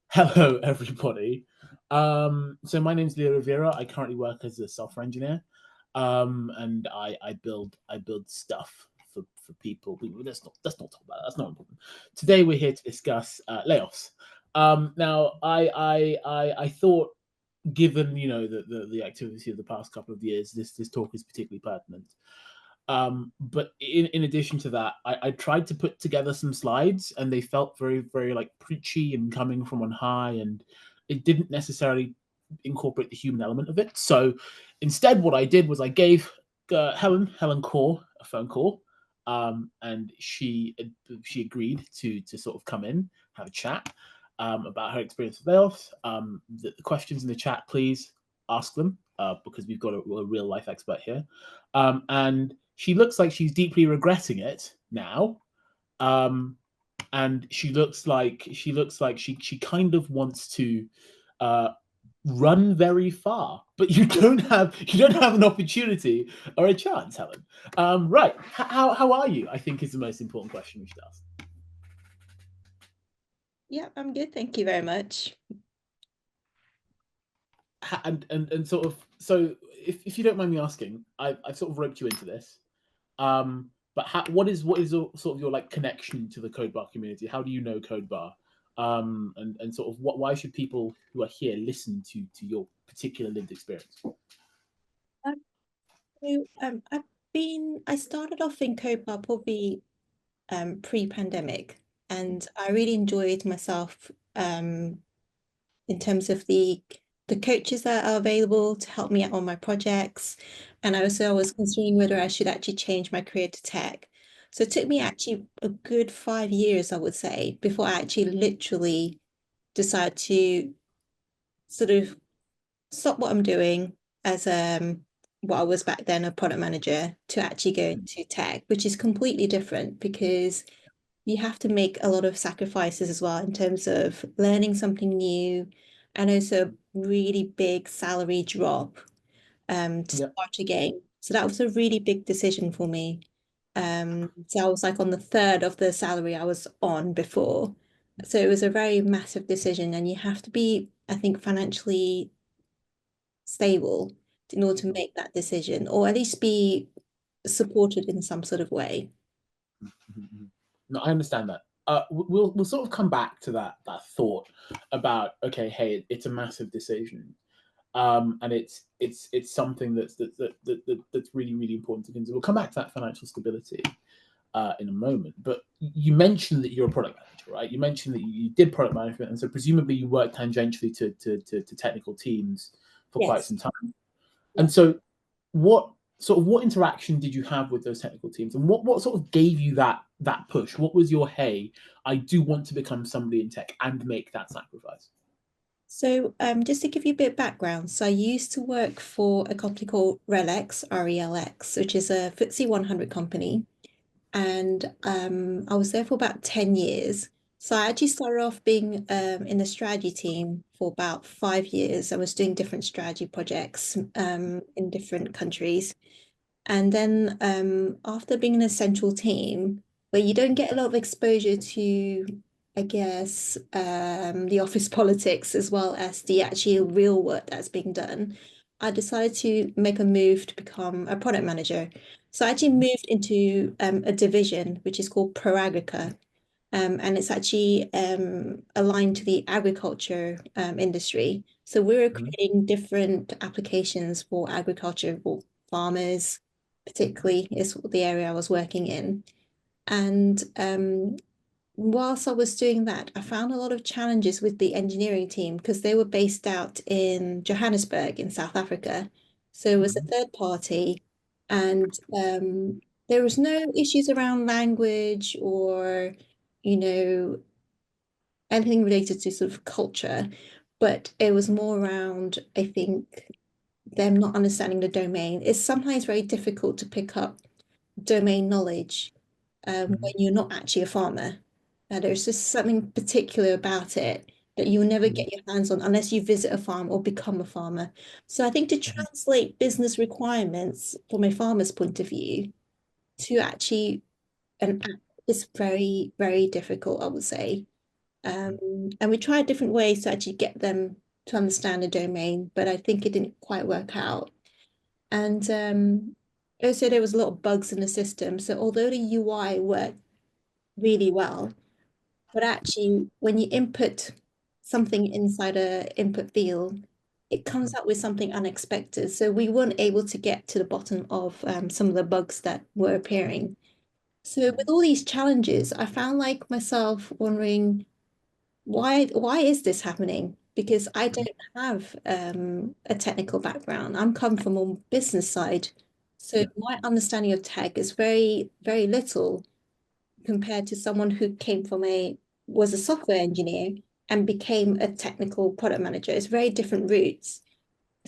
Hello, everybody. So my name's Leo Riviera. I currently work as a software engineer, and I build stuff for people. Let's not talk about that. That's not important. Today we're here to discuss layoffs. Now I thought, given the activity of the past couple of years, this talk is particularly pertinent. But in addition to that, I tried to put together some slides, and they felt very like preachy and coming from on high, and it didn't necessarily incorporate the human element of it. So instead, what I did was I gave Helen Core a phone call, and she agreed to sort of come in, have a chat about her experience with layoffs. The questions in the chat, please ask them, because we've got a real life expert here. And she looks like she's deeply regretting it now. Um, and she kind of wants to uh, run very far, but you don't have an opportunity or a chance, Helen. Right? How are you? I think is the most important question we should ask. Yeah, I'm good. Thank you very much. And sort of, so if you don't mind me asking, I've sort of roped you into this. But what is sort of your like connection to the code bar community? How do you know code bar? And sort of why should people who are here listen to your particular lived experience? Um, I started off in codebar probably pre-pandemic, and I really enjoyed myself in terms of the coaches that are available to help me out on my projects. And I was considering whether I should actually change my career to tech. So it took me actually a good 5 years, I would say, before I actually literally decided to sort of stop what I'm doing as what I was back then, a product manager, to actually go into tech, which is completely different because you have to make a lot of sacrifices as well in terms of learning something new, and also a really big salary drop to Yeah. start again. So that was a really big decision for me. So I was like on the third of the salary I was on before. So it was a very massive decision, and you have to be, I think, financially stable in order to make that decision, or at least be supported in some sort of way. Mhm. No, I understand that. We'll sort of come back to that thought about, okay, hey, it's a massive decision, and it's something that's really important to consider. We'll come back to that financial stability in a moment. But you mentioned that you're a product manager, right? You mentioned that you did product management, and so presumably you worked tangentially to technical teams for quite Yes. some time. Yeah. And so, what what interaction did you have with those technical teams, and what sort of gave you that push? What was your, hey, I do want to become somebody in tech and make that sacrifice? So just to give you a bit of background, so I used to work for a company called RELX, RELX, which is a FTSE 100 company. And I was there for about 10 years. So I actually started off being in the strategy team for about 5 years. I was doing different strategy projects in different countries. And then after being in a central team, where you don't get a lot of exposure to, I guess, the office politics as well as the actual real work that's being done, I decided to make a move to become a product manager. So I actually moved into a division which is called Pro Agrica. And it's actually aligned to the agriculture industry. So we were Mhm. creating different applications for agriculture, for farmers, particularly is the area I was working in. And whilst I was doing that, I found a lot of challenges with the engineering team because they were based out in Johannesburg in South Africa. So it was a Mhm. third party, and there was no issues around language or, you know, anything related to sort of culture, but it was more around, I think, them not understanding the domain. It's sometimes very difficult to pick up domain knowledge when Mhm. you're not actually a farmer. There's just something particular about it that you'll never Mhm. get your hands on unless you visit a farm or become a farmer. So I think to Mhm. translate business requirements from a farmer's point of view to actually an app is very, very difficult, I would say. And we tried different ways to actually get them to understand the domain, but I think it didn't quite work out. And also there was a lot of bugs in the system. So although the UI worked really well, but actually when you input something inside a input field, it comes up with something unexpected. So we weren't able to get to the bottom of some of the bugs that were appearing. So with all these challenges, I found like myself wondering why is this happening? Because I don't have a technical background. I'm come from a business side. So my understanding of tech is very, very little compared to someone who came from was a software engineer and became a technical product manager. It's very different routes.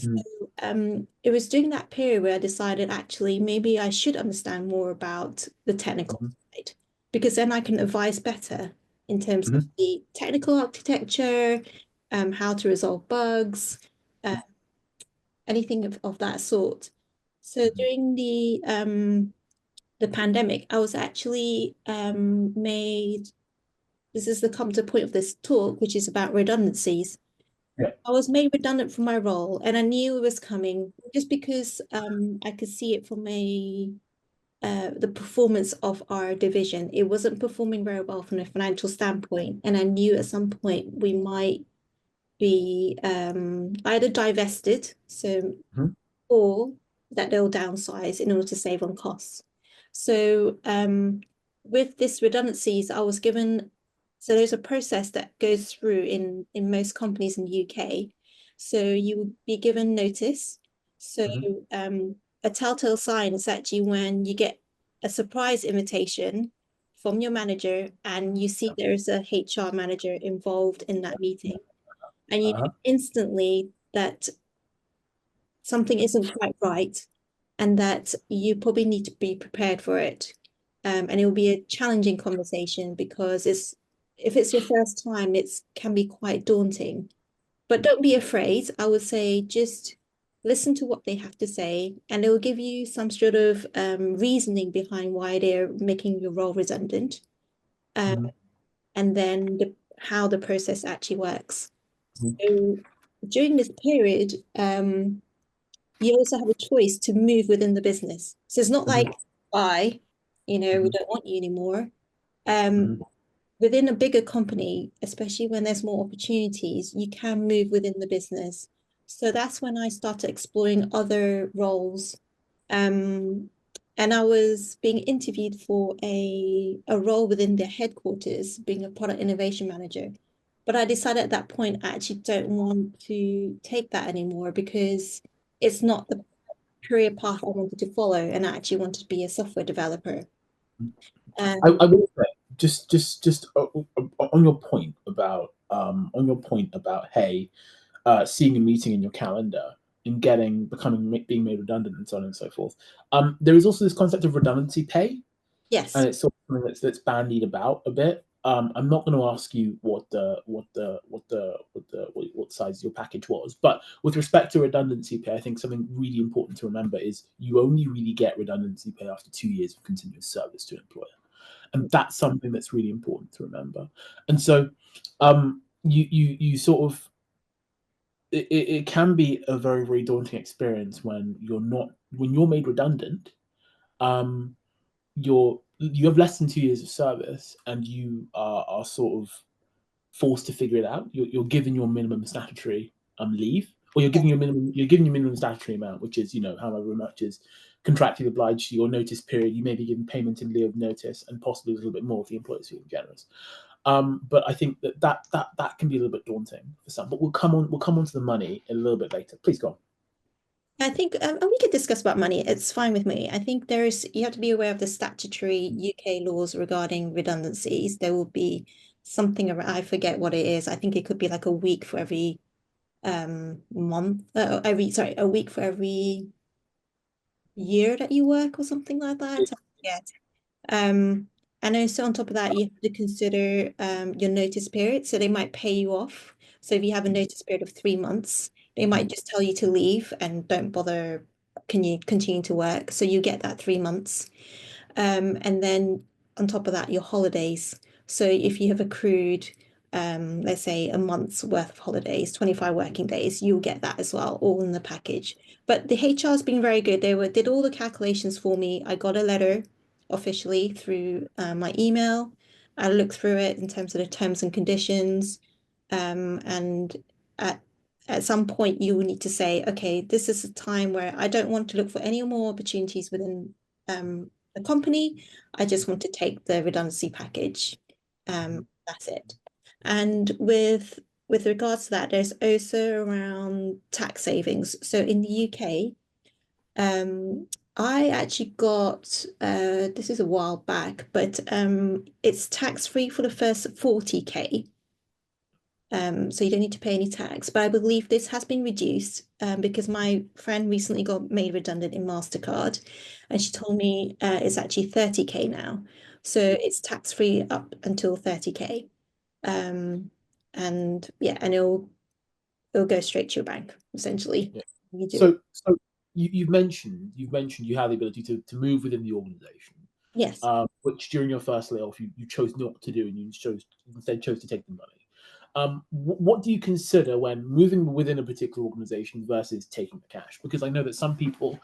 Mm, So it was during that period where I decided actually maybe I should understand more about the technical mhm, side because then I can advise better in terms of mhm, the technical architecture, how to resolve bugs, uh, anything of that sort. So mhm. during the pandemic, I was actually made. This is the come to point of this talk, which is about redundancies. Yeah. I was made redundant from my role, and I knew it was coming just because I could see it from a the performance of our division. It wasn't performing very well from a financial standpoint, and I knew at some point we might be either divested, so Mhm, or that they'll downsize in order to save on costs. So with this redundancies, I was given, so there's a process that goes through in most companies in the UK. So you will be given notice. So mhm. um, a telltale sign is actually when you get a surprise invitation from your manager and you see there's a HR manager involved in that meeting. And you know Uh-huh. instantly that something isn't quite right and that you probably need to be prepared for it. And it will be a challenging conversation because if it's your first time, it's can be quite daunting. But don't be afraid. I would say just listen to what they have to say, and it will give you some sort of reasoning behind why they're making your role redundant, um, Mhm, and then how the process actually works. mhm, So during this period, you also have a choice to move within the business. So it's not like, mhm, bye, we mhm, don't want you anymore. Um, mhm, within a bigger company, especially when there's more opportunities, you can move within the business. So that's when I started exploring other roles. Um, and I was being interviewed for a role within their headquarters, being a product innovation manager. But I decided at that point I actually don't want to take that anymore because it's not the career path I wanted to follow, and I actually wanted to be a software developer. mhm. Um, I will say, just on your point about hey, seeing a meeting in your calendar and being made redundant and so on and so forth. There is also this concept of redundancy pay, and yes, it's sort of something that's bandied about a bit. I'm not going to ask you what size your package was, but with respect to redundancy pay, I think something really important to remember is you only really get redundancy pay after 2 years of continuous service to an employer, and that's something that's really important to remember. And so, you sort of it can be a very very daunting experience when you're made redundant. Um, you have less than 2 years of service and you are sort of forced to figure it out. You're given your minimum statutory leave, or you're given your minimum statutory amount, which is however much is contractually obliged to your notice period. You may be given payment in lieu of notice, and possibly a little bit more if the employer is feeling generous. But I think that can be a little bit daunting for some. But we'll come on to the money a little bit later. Please go on. I think, and we could discuss about money. It's fine with me. I think you have to be aware of the statutory UK laws regarding redundancies. There will be something around, I forget what it is. I think it could be like a week for every month, sorry, a week for every year that you work or something like that. Yeah. Um, and also on top of that, you have to consider your notice period. So they might pay you off. So if you have a notice period of 3 months, they might just tell you to leave and don't bother. Can you continue to work? So you get that 3 months. And then on top of that, your holidays. So if you have accrued let's say a month's worth of holidays, 25 working days, you'll get that as well, all in the package. But the HR's been very good. They did all the calculations for me. I got a letter officially through my email. I looked through it in terms of the terms and conditions. And at some point you will need to say, okay, this is a time where I don't want to look for any more opportunities within the company. I just want to take the redundancy package. That's it. And with regards to that, there's also around tax savings. So in the UK, um, I actually got this is a while back, but it's tax free for the first 40K. So you don't need to pay any tax. But I believe this has been reduced because my friend recently got made redundant in MasterCard, and she told me it's actually 30K now. So it's tax free up until 30K. Um, and yeah, and it'll go straight to your bank, essentially. Yeah. You do it. So you've mentioned you have the ability to move within the organization, Yes. which during your first layoff you chose not to do, and you chose to take the money. What do you consider when moving within a particular organization versus taking the cash? Because I know that some people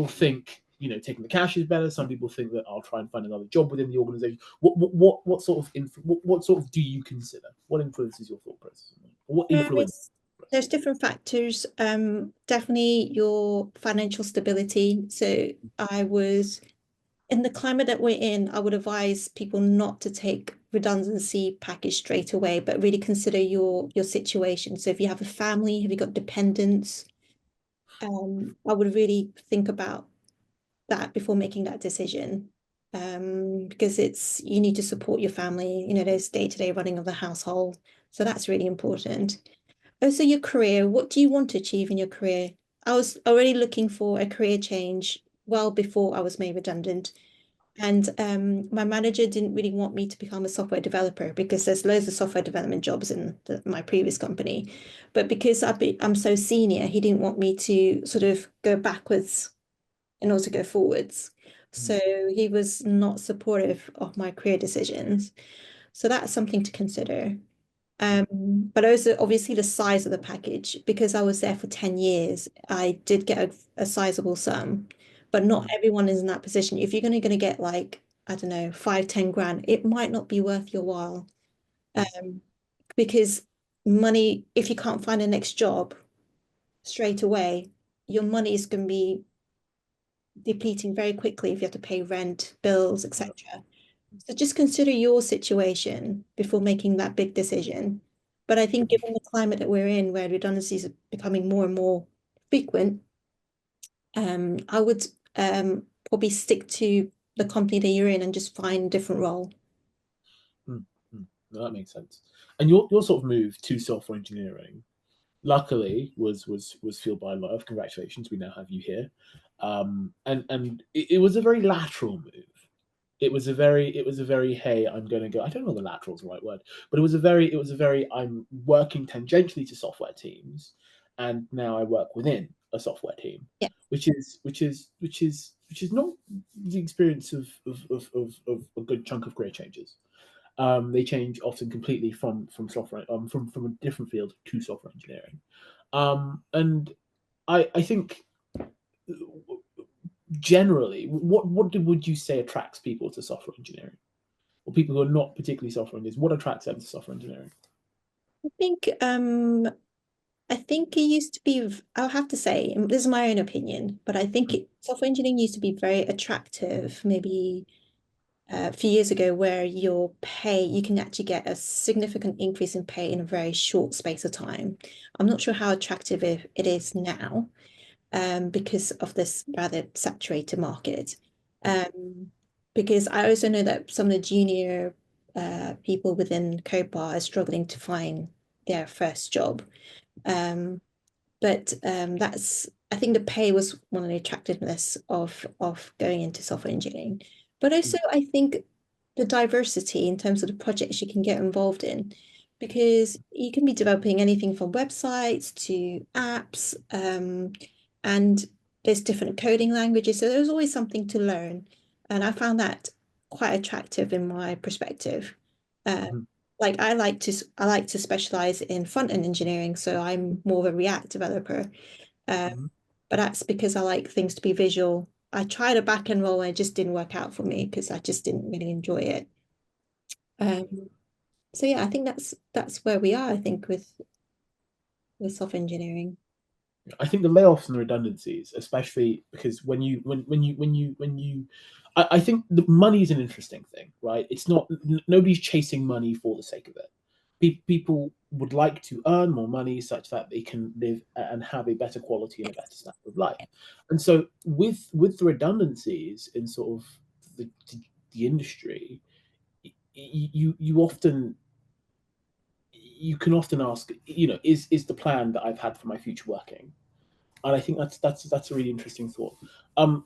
think taking the cash is better. Some people think that I'll try and find another job within the organization. What sort of what sort of do you consider? What influences your thought process? Or what influence? There's different factors. Definitely your financial stability. So I was in the climate that we're in, I would advise people not to take redundancy package straight away, but really consider your situation. So if you have a family, have you got dependents? I would really think about that before making that decision. Because you need to support your family, there's day-to-day running of the household. So that's really important. Also, your career, what do you want to achieve in your career? I was already looking for a career change well before I was made redundant. And my manager didn't really want me to become a software developer because there's loads of software development jobs in my previous company. But because I'm so senior, he didn't want me to sort of go backwards and also go forwards. So he was not supportive of my career decisions. So that's something to consider. But also obviously the size of the package, because I was there for 10 years, I did get a sizable sum, but not everyone is in that position. If you're gonna get like, I don't know, 5, 10 grand, it might not be worth your while. Um, because money, if you can't find a next job straight away, your money is gonna be depleting very quickly if you have to pay rent, bills, etc. So just consider your situation before making that big decision. But I think given the climate that we're in, where redundancies are becoming more and more frequent, I would probably stick to the company that you're in and just find a different role. Mm, no, that makes sense. And your sort of move to software engineering, luckily, was fueled by a lot of congratulations. We now have you here, and it was a very lateral move. It was a very hey, I'm going to go. I don't know if the lateral is the right word, but it was a very I'm working tangentially to software teams, and now I work within a software team, Yeah. which is not the experience of a good chunk of career changes. They change often completely from software from a different field to software engineering, and I think generally, what would you say attracts people to software engineering, or people who are not particularly software engineers? What attracts them to software engineering? I think I think it used to be, I'll have to say, and this is my own opinion, but I think software engineering used to be very attractive, maybe a few years ago, where your pay, you can actually get a significant increase in pay in a very short space of time. I'm not sure how attractive it is now, because of this rather saturated market. Um, because I also know that some of the junior people within codebar are struggling to find their first job. Um, but that's I think the pay was one of the attractiveness of going into software engineering. But also I think the diversity in terms of the projects you can get involved in, because you can be developing anything from websites to apps, and there's different coding languages, so there's always something to learn. And I found that quite attractive in my perspective. Uh, Mhm. like I like to specialize in front end engineering, so I'm more of a React developer. Um, Mhm. but that's because I like things to be visual. I tried a back end role and it just didn't work out for me because I just didn't really enjoy it. Um, so yeah, I think that's where we are, I think, with software engineering. I think the layoffs and the redundancies, especially because when you, I think the money is an interesting thing, right? It's not nobody's chasing money for the sake of it. People would like to earn more money such that they can live and have a better quality and a better standard of life. And so with the redundancies in sort of the industry, you often you can often ask, is the plan that I've had for my future working? And I think that's a really interesting thought. Um,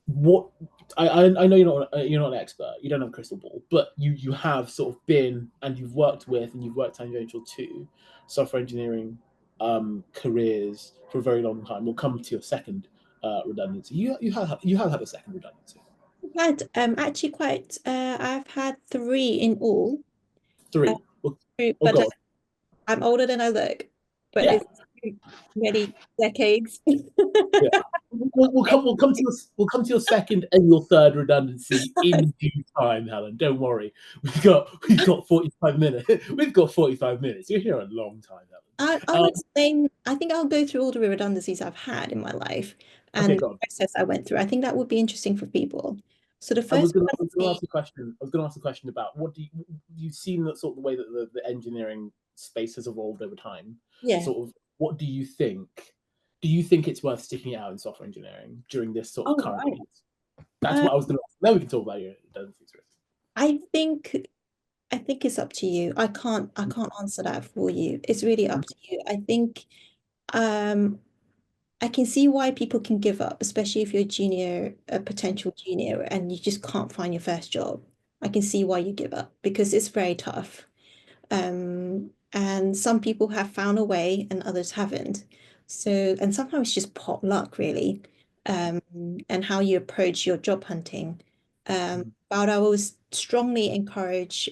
what I know you're not an expert, you don't have a crystal ball, but you have sort of been and you've worked with and you've worked tangential to software engineering careers for a very long time. We'll come to your second redundancy. You have had a second redundancy. I've had actually quite I've had three in all. Uh, Three. Oh, oh but God. I'm older than I look, but Yeah. it's many decades. Yeah. We'll come to your second and your third redundancy in due time, Helen. Don't worry. We've got 45 minutes. We've got 45 minutes. You're here a long time, I'll Helen. explain. I think I'll go through all the redundancies I've had in my life Okay, and the go on. process I went through. I think that would be interesting for people. So the I was first gonna I was gonna redundancy, ask a question. I was gonna ask a question about what you've seen that sort of the way that the engineering space has evolved over time. yeah. Sort of what do you think? Do you think it's worth sticking it out in software engineering during this sort of Oh, current right. phase? That's Uh, what I was gonna ask. Now we can talk about your redundancies. I think I think it's up to you. I can't answer that for you. It's really up to you. I think um I can see why people can give up, especially if you're a junior, a potential junior, and you just can't find your first job. I can see why you give up because it's very tough. And some people have found a way and others haven't. So, and sometimes it's just pot luck, really, um, and how you approach your job hunting. But I always strongly encourage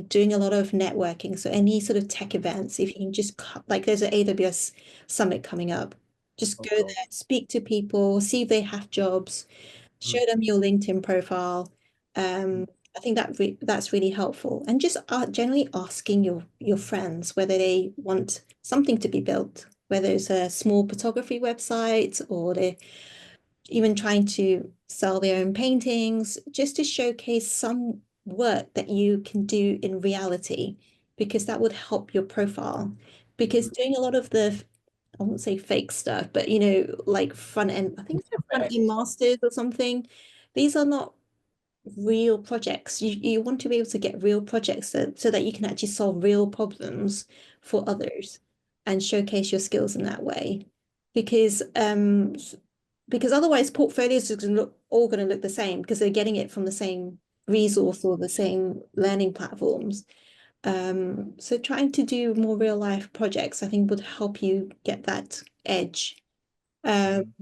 doing a lot of networking. So, any sort of tech events, if you can just, like, there's an AWS summit coming up, just Oh go God. there, speak to people, see if they have jobs, show them your LinkedIn profile. Um, I think that's really helpful. And just generally asking your friends whether they want something to be built, whether it's a small photography website or they're even trying to sell their own paintings, just to showcase some work that you can do in reality, because that would help your profile. Because doing a lot of the I won't say fake stuff, but like front end, I think they're front end masters or something. These are not real projects. You want to be able to get real projects so that you can actually solve real problems for others and showcase your skills in that way. Because because otherwise portfolios are all going to look the same because they're getting it from the same resource or the same learning platforms. So trying to do more real life projects, I think, would help you get that edge. Um,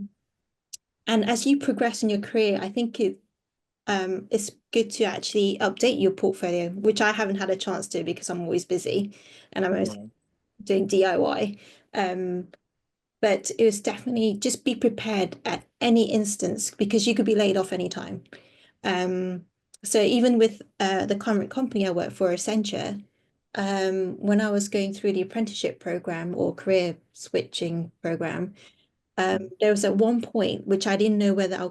and as you progress in your career, I think it's good to actually update your portfolio, which I haven't had a chance to because I'm always busy and I'm always Yeah. doing DIY. Um, but it was definitely just be prepared at any instance because you could be laid off anytime. Um, so even with the current company I work for, Accenture, when I was going through the apprenticeship program or career switching program, there was at one point which I didn't know whether I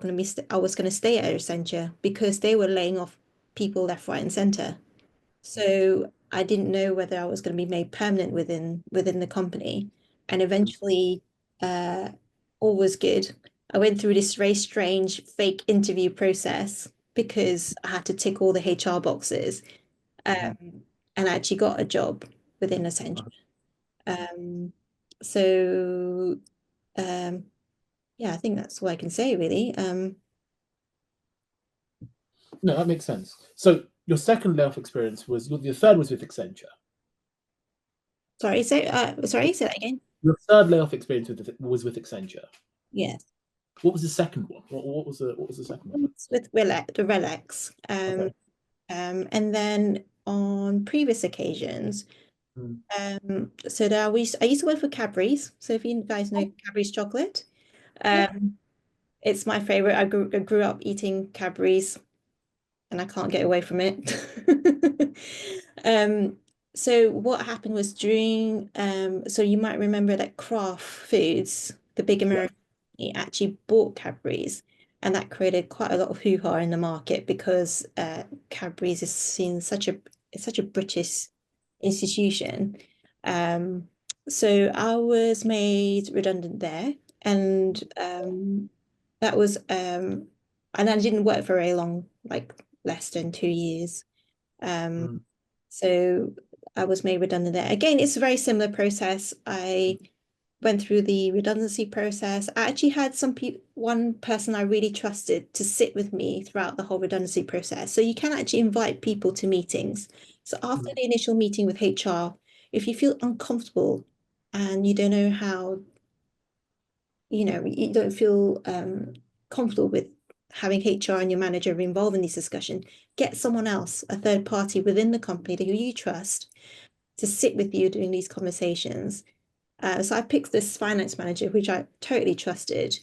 was going to stay at Accenture because they were laying off people left, right, and center. So I didn't know whether I was going to be made permanent within the company. And eventually, uh, all was good. I went through this very strange fake interview process because I had to tick all the HR boxes, and I actually got a job within Accenture. Um, so um, yeah, I think that's all I can say really. No, that makes sense. So your second layoff experience was your third was with Accenture. Sorry, say that again. Your third layoff experience was with Accenture. Yes. What was the second one? What was the second one? It's with Relax, the Relax. Okay. And then on previous occasions. Mm. So that I used to work for Cadbury's. So if you guys know Cadbury's chocolate, Yeah. um, it's my favorite. I grew up eating Cadbury's and I can't get away from it. Um, so what happened was so you might remember that Kraft Foods, the big Yeah. American company, actually bought Cadbury's, and that created quite a lot of hoo-ha in the market because Cadbury's is seen it's such a British institution. Um, so I was made redundant there, and that was and I didn't work for very long, like less than 2 years. Um, Mm. so I was made redundant there. Again, it's a very similar process. I went through the redundancy process. I actually had one person I really trusted to sit with me throughout the whole redundancy process. So you can actually invite people to meetings. So after Mm. the initial meeting with HR, if you feel uncomfortable and you don't know how, you don't feel comfortable with having HR and your manager involved in these discussions, get someone else, a third party within the company who you trust to sit with you during these conversations. So I picked this finance manager, which I totally trusted.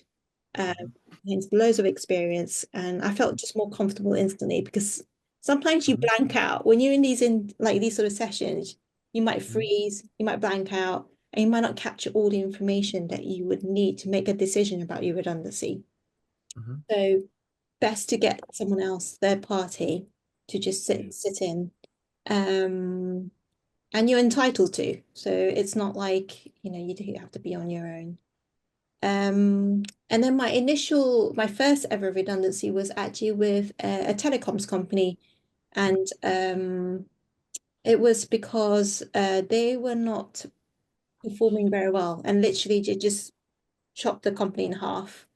Um, Mhm. He's loads of experience, and I felt just more comfortable instantly because sometimes you Mhm. blank out when you're in like these sort of sessions. You might Mhm. freeze, you might blank out, and you might not capture all the information that you would need to make a decision about your redundancy. Mhm. So best to get someone else, third party, to just Yeah. sit in. Um, and you're entitled to. So it's not like, you do have to be on your own. And then my first ever redundancy was actually with a telecoms company. And it was because they were not performing very well and literally just chopped the company in half.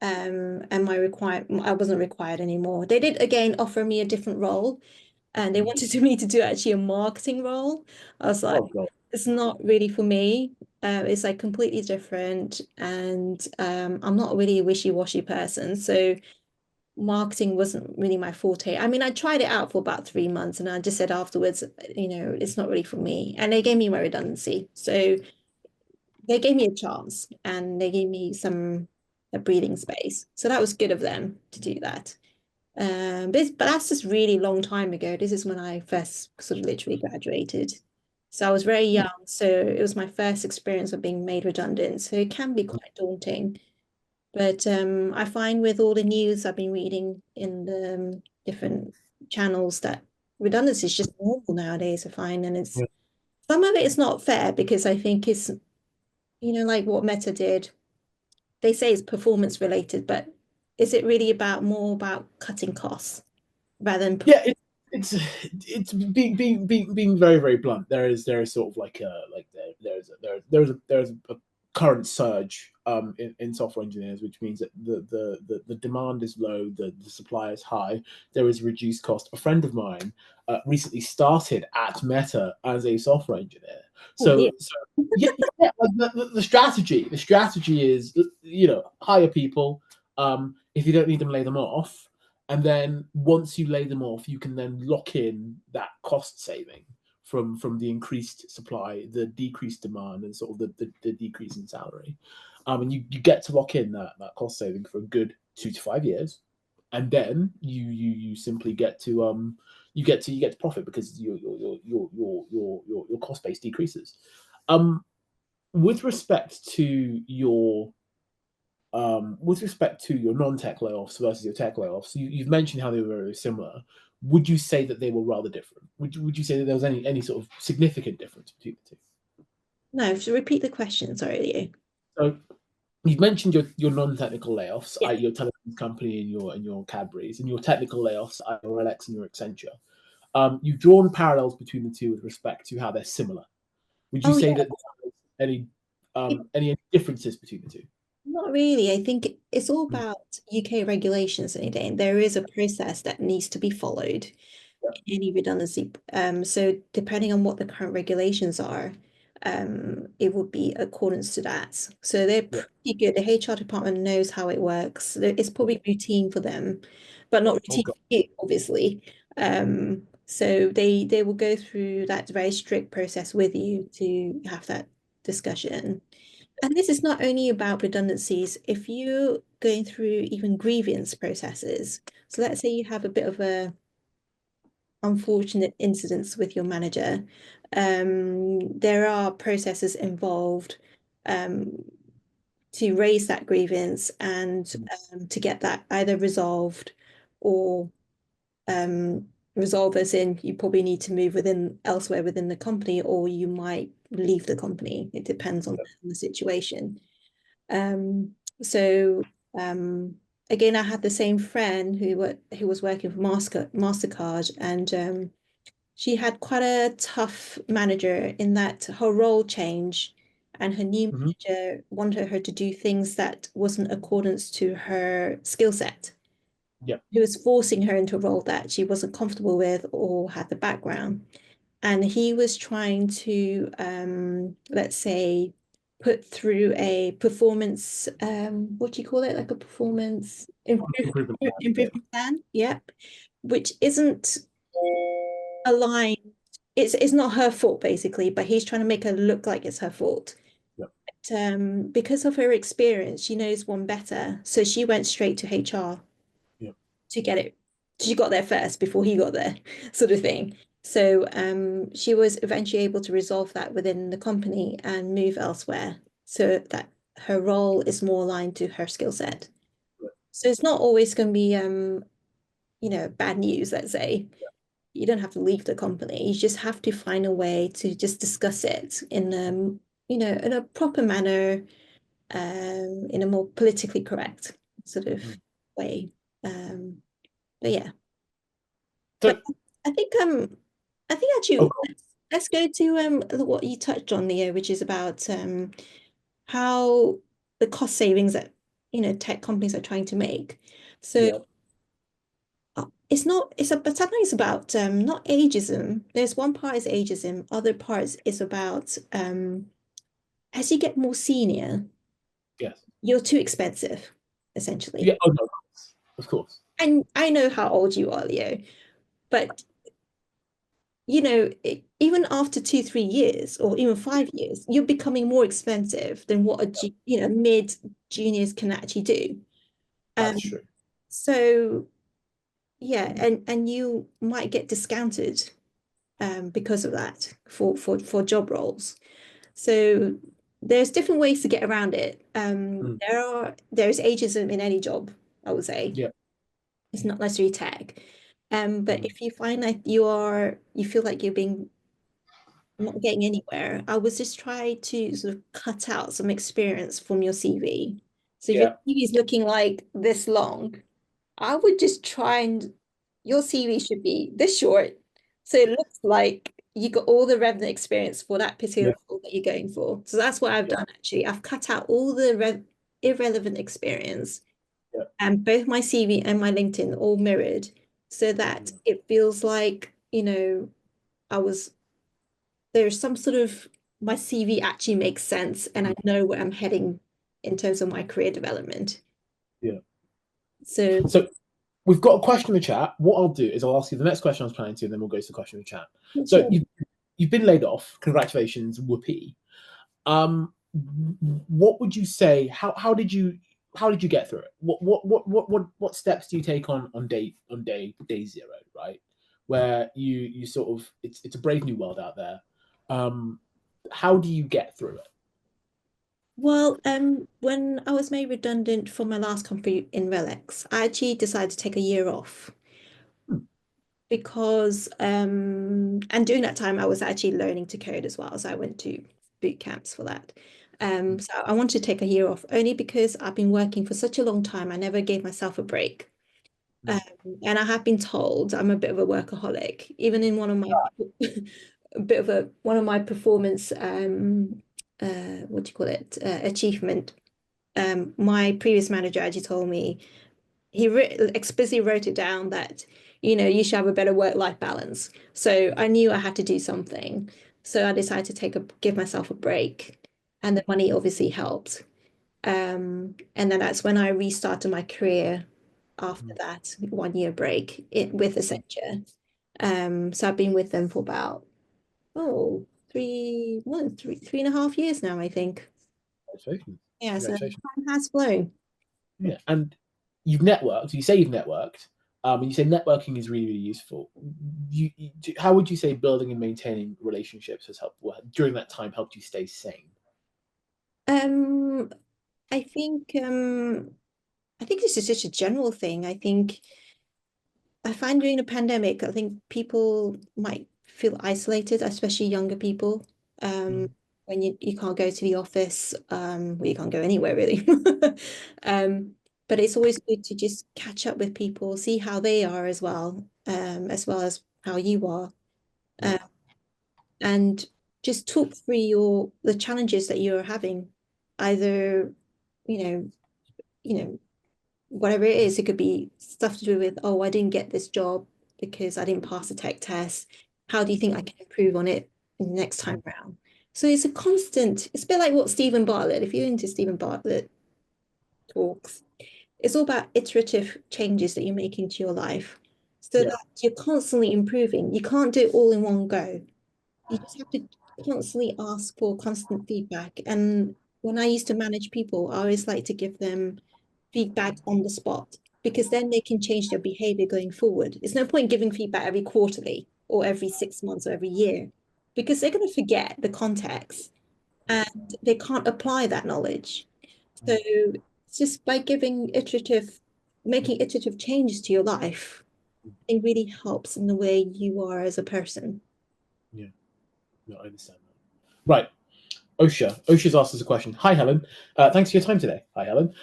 And I wasn't required anymore. They did again offer me a different role, and they Mhm. wanted me to do actually a marketing role. I was like, Oh God. it's not really for me. It's like completely different, and I'm not really a wishy-washy person. So marketing wasn't really my forte. I mean, I tried it out for about 3 months, and I just said afterwards, it's not really for me. And they gave me my redundancy. So they gave me a chance, and they gave me a breathing space. So that was good of them to do that. But that's just really long time ago. This is when I first sort of literally graduated. So I was very young. So it was my first experience of being made redundant. So it can be quite daunting. But I find with all the news I've been reading in the different channels that redundancy is just normal nowadays, I find. And Yeah. some of it is not fair because I think it's, like what Meta did. They say it's performance related, but is it really more about cutting costs rather than Yeah, it's being very very blunt. There is sort of like there's a current surge in software engineers, which means that the demand is low, the supply is high. There is reduced cost. A friend of mine recently started at Meta as a software engineer. Oh dear. So yeah, yeah, the strategy is, hire people. If you don't need them, lay them off, and then once you lay them off, you can then lock in that cost saving from the increased supply, the decreased demand, and sort of the decrease in salary. And you get to lock in that cost saving for a good 2 to 5 years, and then you simply get to you get to profit because your cost base decreases. Um, with respect to your non-tech layoffs versus your tech layoffs, you've mentioned how they were very similar. Would you say that they were rather different? Would you say that there was any sort of significant difference between the two? No, to repeat the question, sorry, Leo. So you've mentioned your non-technical layoffs, Yeah. your telecoms company and your Cadbury's, and your technical layoffs, your LX and your Accenture. You've drawn parallels between the two with respect to how they're similar. Would you Oh, say yeah. that there's any differences between the two? Not really. I think it's all Mm. about UK regulations, and there is a process that needs to be followed in any redundancy. So depending on what the current regulations are, it would be accordance to that. So they're Yeah. pretty good. The HR department knows how it works. It's probably routine for them, but not Oh routine God. for you, obviously. So they will go through that very strict process with you to have that discussion. And this is not only about redundancies. If you're going through even grievance processes, so let's say you have a bit of a unfortunate incidents with your manager, there are processes involved um, to raise that grievance and to get that either resolved or um, resolve as in you probably need to move within elsewhere within the company or you might leave the company. It depends on the situation. Um, so again, I had the same friend who was working for Mastercard, and she had quite a tough manager in that her role changed, and her new Hmm. manager wanted her to do things that wasn't accordance to her skill set. Yeah. He was forcing her into a role that she wasn't comfortable with or had the background. And he was trying to, let's say, put through a performance, what do you call it? Like a performance Improvement. Yeah. improvement plan. Yep. Which isn't aligned. It's not her fault, basically, but he's trying to make her look like it's her fault. Yeah. But, because of her experience, she knows one better. So she went straight to HR Yeah. to get it. She got there first before he got there, sort of thing. So she was eventually able to resolve that within the company and move elsewhere so that her role is more aligned to her skill set. So it's not always going to be, bad news, let's say. You don't have to leave the company. You just have to find a way to just discuss it in, in a proper manner, in a more politically correct sort of Mm. way. Um, but yeah. But So, I think I think oh, actually God. let's go to what you touched on, Leo, which is about how the cost savings that tech companies are trying to make. So Yeah. it's not it's a but sometimes it's about not ageism. There's one part is ageism, other parts is about as you get more senior, Yes. you're too expensive, Yeah. essentially. Oh, no. Of course. And I know how old you are, Leo, but even after 2, 3 years or even 5 years, you're becoming more expensive than what mid juniors can actually do. That's Um, true. so yeah, and you might get discounted because of that for job roles. So there's different ways to get around it. Mm. There's ageism in any job, I would say. Yeah. It's not necessarily tech. But Mm. if you find that you feel like you're being not getting anywhere, I would just try to sort of cut out some experience from your CV. So if your Yeah. CV is looking like this long, I would just try and your CV should be this short. So it looks like you got all the relevant experience for that Yeah. particular role that you're going for. So that's what I've Yeah. done actually. I've cut out all the irrelevant experience Yeah. and both my CV and my LinkedIn all mirrored so that Mm. it feels like, I was there's some sort of my CV actually makes sense and I Mm. know where I'm heading in terms of my career development. Yeah. So, So we've got a question in the chat. What I'll do is I'll ask you the next question I was planning to, and then we'll go to the question in the chat. So sure. you've been laid off. Congratulations, whoopee. Um, what would you say? How did you get through it? What steps do you take on day zero, right? Where you sort of it's a brave new world out there. How do you get through it? Well, when I was made redundant from my last company in Relics, I actually decided to take a year off Hmm. because, and during that time, I was actually learning to code as well. So I went to boot camps for that. So I wanted to take a year off only because I've been working for such a long time. I never gave myself a break. Um, Hmm. and I have been told I'm a bit of a workaholic, even in one of my a bit of a one of my performance what do you call it achievement. My previous manager actually told me explicitly wrote it down that you should have a better work-life balance. So I knew I had to do something. So I decided to give myself a break, and the money obviously helped. And then that's when I restarted my career after Hmm. that 1 year break with Hmm. Accenture. So I've been with them for about three and a half years now, I think. Congratulations. Yeah, so Congratulations. time has flown. Yeah. And you've networked. You say you've networked. And you say networking is really, really useful. How would you say building and maintaining relationships has helped, well, during that time, helped you stay sane? Um, I think I think this is just a general thing. I find during the pandemic, I think people might feel isolated, especially younger people. Um, Mm, when you can't go to the office, well, you can't go anywhere really. Um, but it's always good to just catch up with people, see how they are as well as how you are. yeah. Um, and just talk through the challenges that you're having, either, you know, you know, whatever it is. It could be stuff to do with, oh, I didn't get this job because I didn't pass the tech test. How do you think I can improve on it next time Mm, around? So it's a constant, it's a bit like what Stephen Bartlett, if you're into Stephen Bartlett talks, it's all about iterative changes that you're making to your life so yeah. that you're constantly improving. You can't do it all in one go. You just have to constantly ask for constant feedback. And when I used to manage people, I always like to give them feedback on the spot because then they can change their behavior going forward. It's no point giving feedback every quarterly or every 6 months or every year because they're going to forget the context Yeah. and they can't apply that knowledge. So Mm, it's just by making iterative changes to your life, mm, it really helps in the way you are as a person. yeah. No, I understand that. Right. Osha's asked us a question. Hi, Helen. Thanks for your time today. Hi, Helen.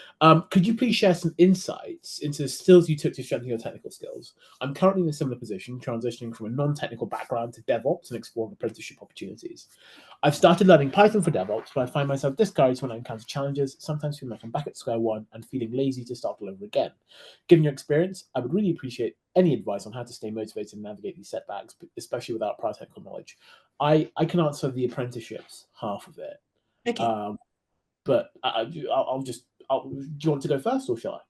Could you please share some insights into the skills you took to strengthen your technical skills? I'm currently in a similar position, transitioning from a non-technical background to DevOps and exploring apprenticeship opportunities. I've started learning Python for DevOps, but I find myself discouraged when I encounter challenges, sometimes feeling like I'm back at square one and feeling lazy to start all over again. Given your experience, I would really appreciate any advice on how to stay motivated and navigate these setbacks, especially without prior technical knowledge. I can answer the apprenticeships half of it, Okay. um, but I'll just. Do you want to go first, or shall I?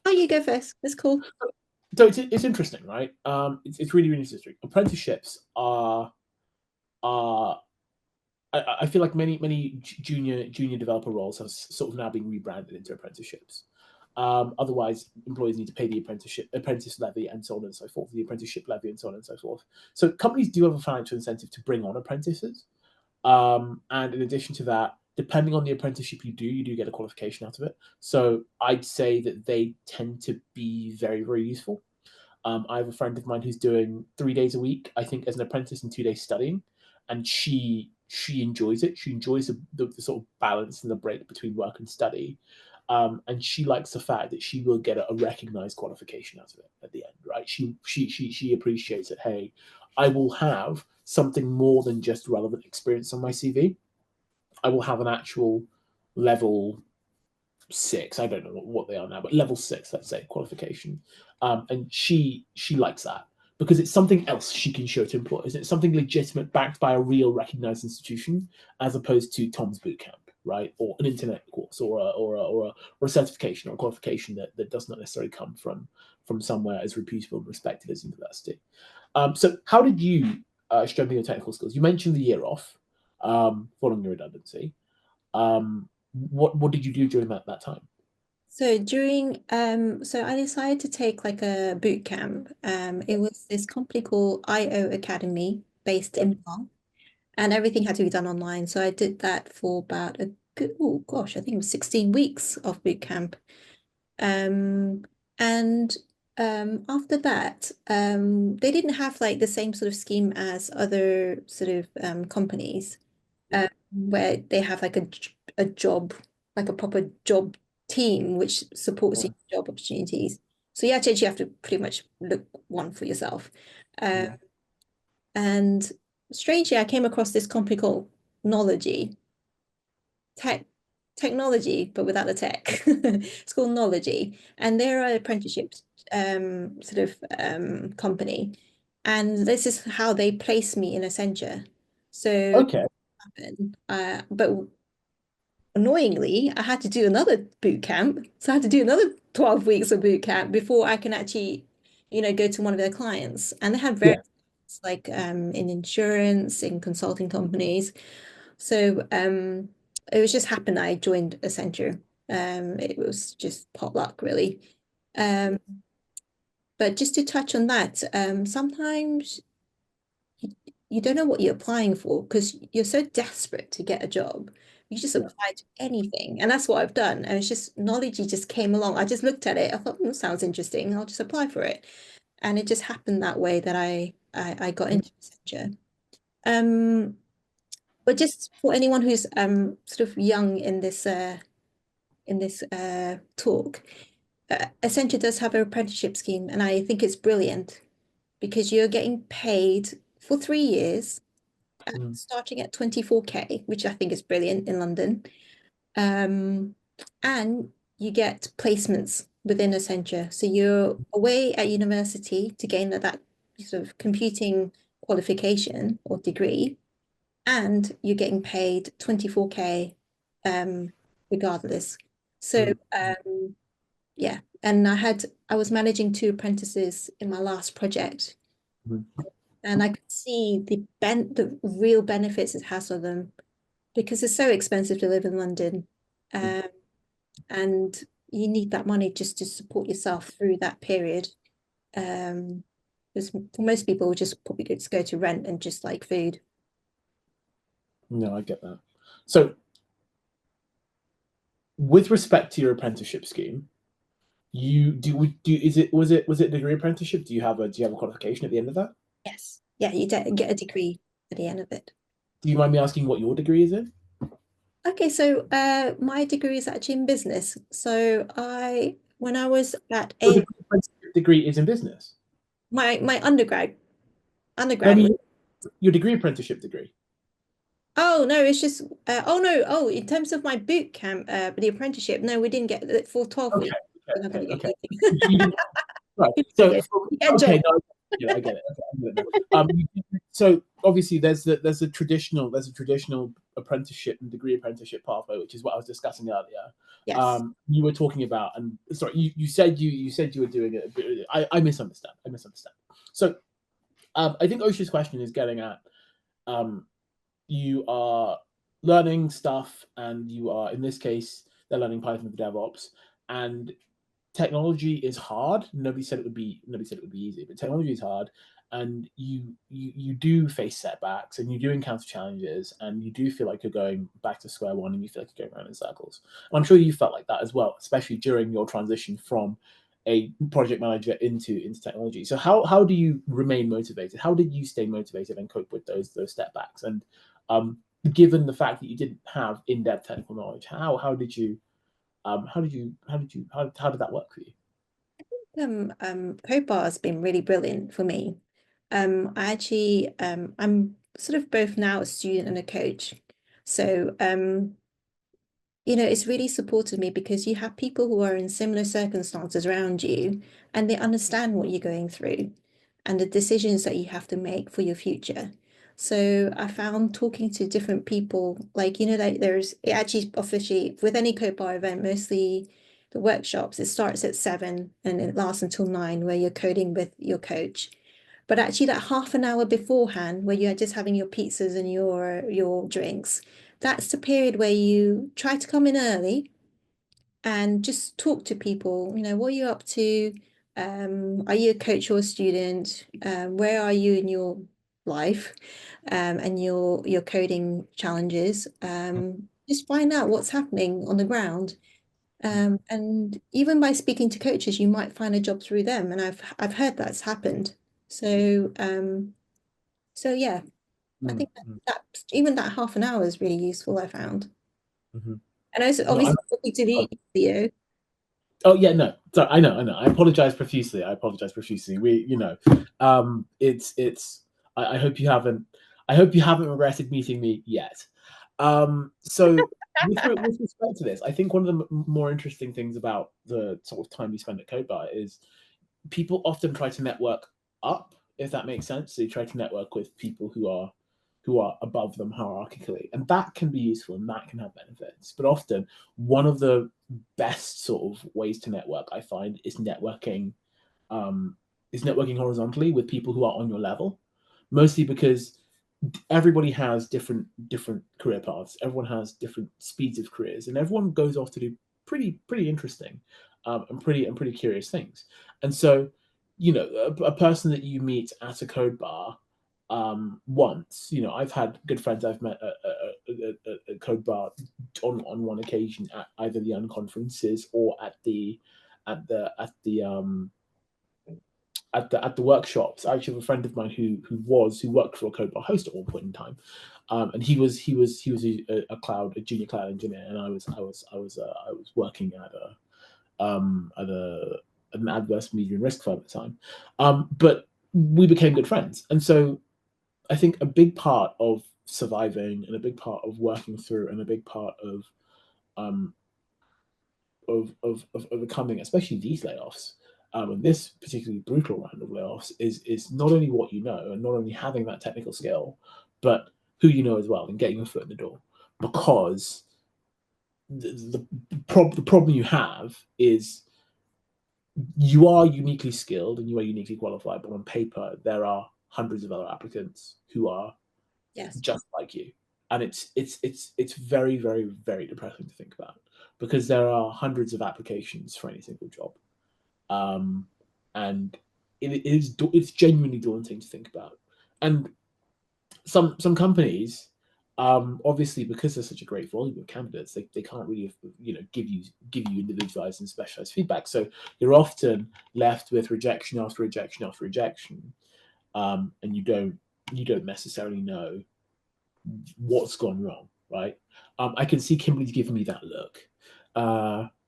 Oh, you go first. That's cool. So it's interesting, right? It's really, really interesting. Apprenticeships are I feel like many junior developer roles have sort of now been rebranded into apprenticeships. Otherwise, employers need to pay the apprentice levy and so on and so forth, the apprenticeship levy and so on and so forth. So companies do have a financial incentive to bring on apprentices. And in addition to that, depending on the apprenticeship you do get a qualification out of it. So I'd say that they tend to be very, very useful. I have a friend of mine who's doing 3 days a week, I think, as an apprentice and 2 days studying, and she enjoys it. She enjoys the sort of balance and the break between work and study, and she likes the fact that she will get a recognized qualification out of it at the end, right? She appreciates it. Hey, I will have something more than just relevant experience on my CV. I will have an actual level six. I don't know what they are now, but level six, let's say, qualification. And she likes that because it's something else she can show to employers. It's something legitimate, backed by a real recognized institution, as opposed to Tom's boot camp, right, or an internet course, or a certification or a qualification that does not necessarily come from somewhere as reputable and respected as university. So, how did you strengthen your technical skills? You mentioned the year off following your redundancy. What did you do during that time? So I decided to take like a boot camp. It was this company called IO Academy based Yep. in Bath, and everything had to be done online. So I did that for about a good, oh gosh, I think it was 16 weeks of boot camp. Um, and After that, they didn't have like the same sort of scheme as other sort of companies where they have like a job, like a proper job team which supports you Right. in job opportunities. So you actually have to pretty much look one for yourself. Um, Yeah. and Strangely, I came across this company called Knology, tech technology, but without the tech. It's called Knology, and they're an apprenticeship company. And this is how they placed me in Accenture. So, Okay. but annoyingly, I had to do another boot camp. So I had to do another 12 weeks of boot camp before I can actually, go to one of their clients. And they had very Yeah. It's like in insurance, in consulting companies. So it was just happened I joined Accenture. It was just potluck, really. Um, but just to touch on that, sometimes you, you don't know what you're applying for because you're so desperate to get a job. You just Yeah. apply to anything. And that's what I've done. And it's just knowledge just came along. I just looked at it. I thought, sounds interesting. I'll just apply for it. And it just happened that way that I got into Accenture. Um, but just for anyone who's sort of young in this talk, Accenture does have an apprenticeship scheme, and I think it's brilliant because you're getting paid for 3 years, Mm, starting at 24K, which I think is brilliant in London. Um, and you get placements within Accenture. So you're away at university to gain that sort of computing qualification or degree, and you're getting paid 24K regardless. So mm, yeah, and I was managing two apprentices in my last project, mm. and I could see the real benefits it has for them because it's so expensive to live in London. Mm. Um, and you need that money just to support yourself through that period. Um, because for most people, just probably just go to rent and just like food. No, I get that. So, with respect to your apprenticeship scheme, you do is it was it a degree apprenticeship? Do you have a qualification at the end of that? Yes. Yeah, you get a degree at the end of it. Do you mind me asking what your degree is in? Okay, so my degree is actually in business. So when I was at Your a degree is in business. my No, I undergrad mean was. your degree apprenticeship degree. Oh no, it's just oh no, oh in terms of my boot camp, the apprenticeship, no, we didn't get it for 12 Okay, weeks. We're not okay, going to get okay. anything. You didn't right. So Okay, you get a okay, job. no, I get it. Okay, I get it now. So obviously there's a traditional apprenticeship and degree apprenticeship pathway, which is what I was discussing earlier. Yes. You were talking about, and sorry, you said you said you were doing it. I misunderstand. I misunderstand. So I think Osha's question is getting at um, you are learning stuff, and you are in this case they're learning Python for DevOps, and technology is hard. Nobody said it would be easy, but technology is hard, and you do face setbacks, and you do encounter challenges, and you do feel like you're going back to square one, and you feel like you're going around in circles. And I'm sure you felt like that as well, especially during your transition from a project manager into technology. So how do you remain motivated? How did you stay motivated and cope with those setbacks? And um, given the fact that you didn't have in-depth technical knowledge, how did that work for you? CodeBar has been really brilliant for me. I actually I'm sort of both now a student and a coach. So it's really supported me because you have people who are in similar circumstances around you and they understand what you're going through and the decisions that you have to make for your future. So I found talking to different people, like, like it actually officially with any co-bar event, mostly the workshops, it starts at 7 and it lasts until 9, where you're coding with your coach. But actually that half an hour beforehand, where you're just having your pizzas and your drinks, that's the period where you try to come in early and just talk to people. What are you up to? Are you a coach or a student? Where are you in your life? And your coding challenges. Just find out what's happening on the ground. And even by speaking to coaches, you might find a job through them. And I've heard that's happened. So yeah, I Mm, think mm, that even that half an hour is really useful, I found. mhm. And also No, obviously talking to the Theo. oh yeah, no. Sorry, I know. I apologize profusely. I apologize profusely. It's. I hope you haven't. I hope you haven't regretted meeting me yet. So with respect to this, I think one of the more interesting things about the sort of time we spend at CodeBar is people often try to network up, if that makes sense. They try to network with people who are above them hierarchically, and that can be useful and that can have benefits. But often, one of the best sort of ways to network I find um, is networking horizontally with people who are on your level. mostly because everybody has different career paths. Everyone has different speeds of careers, and everyone goes off to do pretty interesting and pretty curious things. And so, a person that you meet at a code bar once, I've had good friends I've met at code bar on one occasion at either the unconferences or at the at the at the workshops. I actually have a friend of mine who worked for a code bar host at one point in time, and he was a junior cloud engineer, and I was working at an adverse media and risk firm at the time, but we became good friends, and so I think a big part of surviving and a big part of working through and a big part um, of overcoming, especially these layoffs, and this particularly brutal round of layoffs, is not only what you know and not only having that technical skill, but who you know as well and getting your foot in the door. Because the problem you have is you are uniquely skilled and you are uniquely qualified, but on paper there are hundreds of other applicants who are Yes. just like you, and it's very very depressing to think about because there are hundreds of applications for any single job, um, and it's genuinely daunting to think about. And some companies, obviously because there's such a great volume of candidates, they can't really give you individualized and specialized feedback, so you're often left with rejection after rejection after rejection, and you don't necessarily know what's gone wrong, right? I can see Kimberly's giving me that look,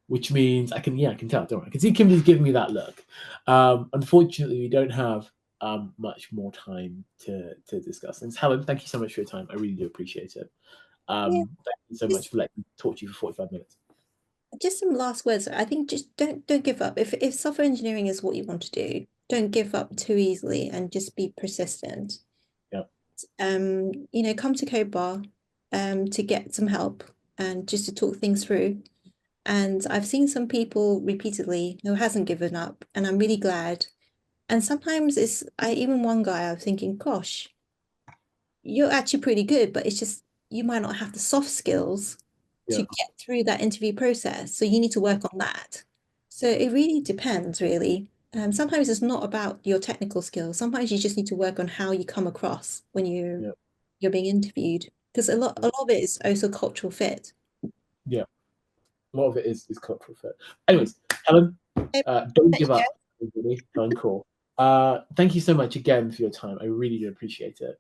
which means I can tell. Don't worry. I can see Kimberly's giving me that look. Unfortunately, we don't have much more time to discuss things. Helen, thank you so much for your time. I really do appreciate it. Yeah. Thank you so much Just for letting me talk to you for 45 minutes. just some last words. I think just don't give up. If software engineering is what you want to do, don't give up too easily and just be persistent. Yeah, Come to Code Bar to get some help and just to talk things through. And I've seen some people repeatedly who hasn't given up, and I'm really glad. And sometimes even one guy, I'm thinking, gosh, you're actually pretty good, but it's just you might not have the soft skills to yeah, get through that interview process. So you need to work on that. So it really depends, really. Sometimes it's not about your technical skills. Sometimes you just need to work on how you come across when yeah, you're being interviewed. Because a lot of it is also cultural fit. yeah. A lot of it is cultural fit. Anyways, Helen, Okay, don't let you give up, go. everybody. Helen, cool. Thank you so much again for your time. I really do appreciate it.